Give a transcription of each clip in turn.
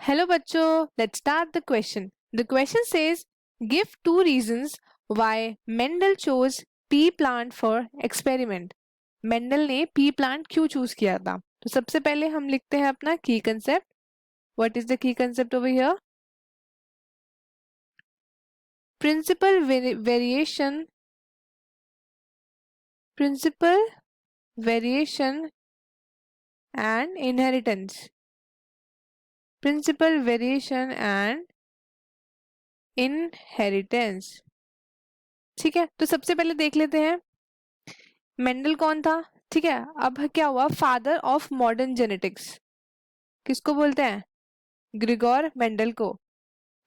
Hello बच्चों, let's start the question. The question says, give two reasons why Mendel chose pea plant for experiment. Mendel ने pea plant क्यों choose किया था? तो सबसे पहले हम लिखते हैं अपना key concept. What is the key concept over here? Principal variation and inheritance. Principal variation and inheritance. ठीक है, तो सबसे पहले देख लेते हैं मेंडल कौन था. ठीक है, अब क्या हुआ, फादर ऑफ मॉडर्न जेनेटिक्स किसको बोलते हैं? ग्रिगोर मेंडल को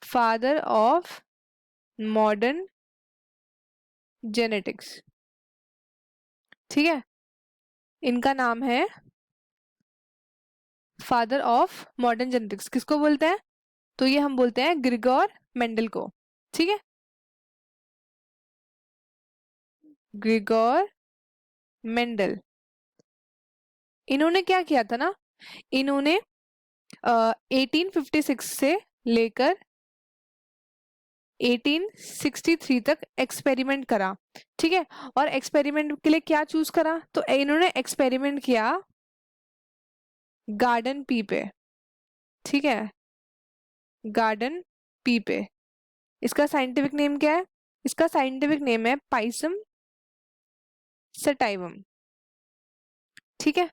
फादर ऑफ मॉडर्न जेनेटिक्स. ठीक है, इनका नाम है फादर ऑफ मॉडर्न जेनेटिक्स. किसको बोलते हैं? तो ये हम बोलते हैं ग्रिगोर मेंडल को. ठीक है, ग्रिगोर मेंडल. इन्होंने क्या किया था ना, इन्होंने 1856 से लेकर 1863 तक एक्सपेरिमेंट करा. ठीक है, और एक्सपेरिमेंट के लिए क्या चूज करा? तो इन्होंने एक्सपेरिमेंट किया गार्डन पी पे. ठीक है, गार्डन पी पे. इसका साइंटिफिक नेम क्या है? इसका साइंटिफिक नेम है पाइसम सटाइवम. ठीक है,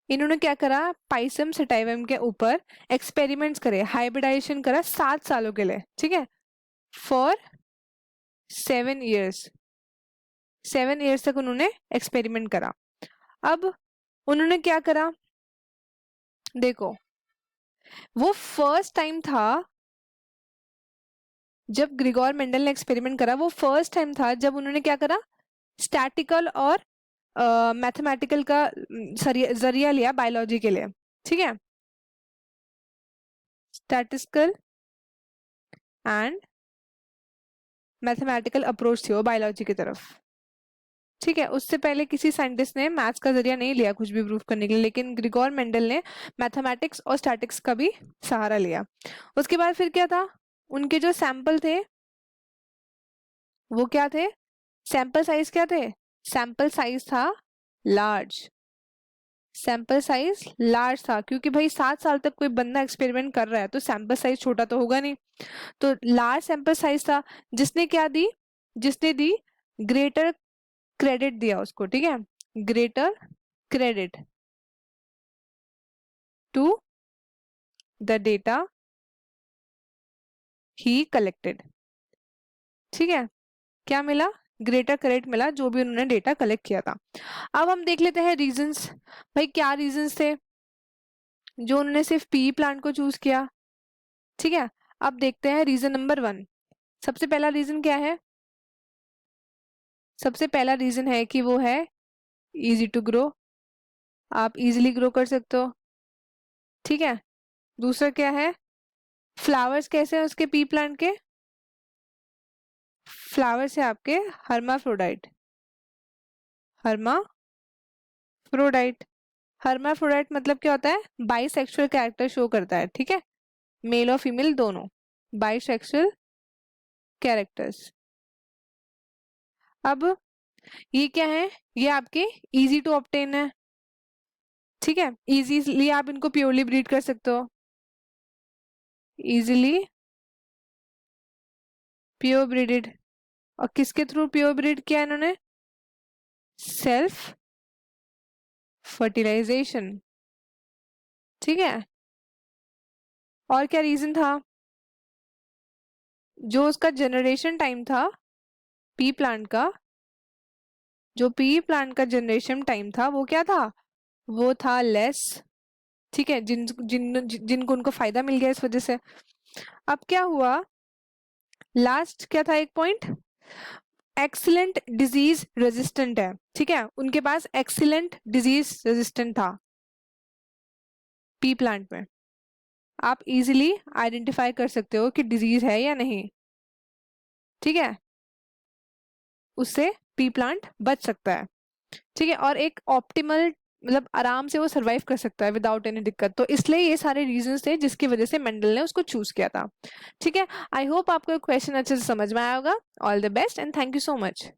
इन्होंने क्या करा, पाइसम सटाइवम के ऊपर एक्सपेरिमेंट्स करे, हाइब्रिडाइजेशन करा 7 सालों के लिए. ठीक है, फॉर 7 ईयर्स. 7 ईयर्स तक उन्होंने एक्सपेरिमेंट करा. अब उन्होंने क्या करा, देखो, वो फर्स्ट टाइम था जब ग्रिगोर मेंडल ने एक्सपेरिमेंट करा. वो फर्स्ट टाइम था जब उन्होंने क्या करा, स्टैटिकल और मैथमेटिकल का जरिया लिया बायोलॉजी के लिए. ठीक है, स्टैटिस्टिकल एंड मैथमेटिकल अप्रोच थी वो बायोलॉजी की तरफ. ठीक है, उससे पहले किसी साइंटिस्ट ने मैथ्स का जरिया नहीं लिया कुछ भी प्रूव करने के लिए, लेकिन ग्रिगोर मेंडल ने मैथमेटिक्स और स्टैटिक्स का भी सहारा लिया. उसके बाद फिर क्या था, उनके जो सैंपल थे वो क्या थे, सैंपल साइज क्या थे, सैंपल साइज था लार्ज. सैंपल साइज लार्ज था क्योंकि भाई 7 साल तक कोई बंदा एक्सपेरिमेंट कर रहा है तो सैंपल साइज छोटा तो होगा नहीं. तो लार्ज सैंपल साइज था, जिसने क्या दी, जिसने दी ग्रेटर क्रेडिट दिया उसको. ठीक है, greater credit to the data he collected. ठीक है, क्या मिला, ग्रेटर क्रेडिट मिला जो भी उन्होंने डेटा कलेक्ट किया था. अब हम देख लेते हैं रीजंस. भाई क्या रीजंस थे जो उन्होंने सिर्फ पी प्लांट को चूज किया. ठीक है, अब देखते हैं रीजन नंबर 1. सबसे पहला रीजन क्या है, सबसे पहला रीजन है कि वो है इजी टू ग्रो, आप इजीली ग्रो कर सकते हो. ठीक है, दूसरा क्या है, फ्लावर्स कैसे हैं उसके पी प्लांट के, फ्लावर्स है आपके हर्माफ्रोडाइट. हर्माफ्रोडाइट, हर्माफ्रोडाइट मतलब क्या होता है, बाइसेक्सुअल कैरेक्टर शो करता है. ठीक है, मेल और फीमेल दोनों बाइसेक्सुअल कैरेक्टर्स. अब ये क्या है, ये आपके इजी टू ऑब्टेन है. ठीक है, इजीली आप इनको प्योरली ब्रीड कर सकते हो, इजीली प्योर ब्रीडेड. और किसके थ्रू प्योर ब्रीड किया इन्होंने, सेल्फ फर्टिलाइजेशन. ठीक है, और क्या रीजन था, जो उसका जनरेशन टाइम था पी प्लांट का, जो पी प्लांट का जनरेशन टाइम था वो क्या था, वो था लेस. ठीक है, जिनको उनको फायदा मिल गया इस वजह से. अब क्या हुआ, लास्ट क्या था एक पॉइंट, एक्सीलेंट डिजीज रेजिस्टेंट है. ठीक है, उनके पास एक्सीलेंट डिजीज रेजिस्टेंट था पी प्लांट में. आप इजीली आइडेंटिफाई कर सकते हो कि डिजीज है या नहीं. ठीक है, उससे पी प्लांट बच सकता है. ठीक है, और एक ऑप्टिमल मतलब आराम से वो सरवाइव कर सकता है विदाउट एनी दिक्कत। तो इसलिए ये सारे रीजंस थे जिसकी वजह से मेंडल ने उसको चूज किया था। ठीक है, आई होप आपको क्वेश्चन अच्छे से समझ में आया होगा। All the best and thank you so much.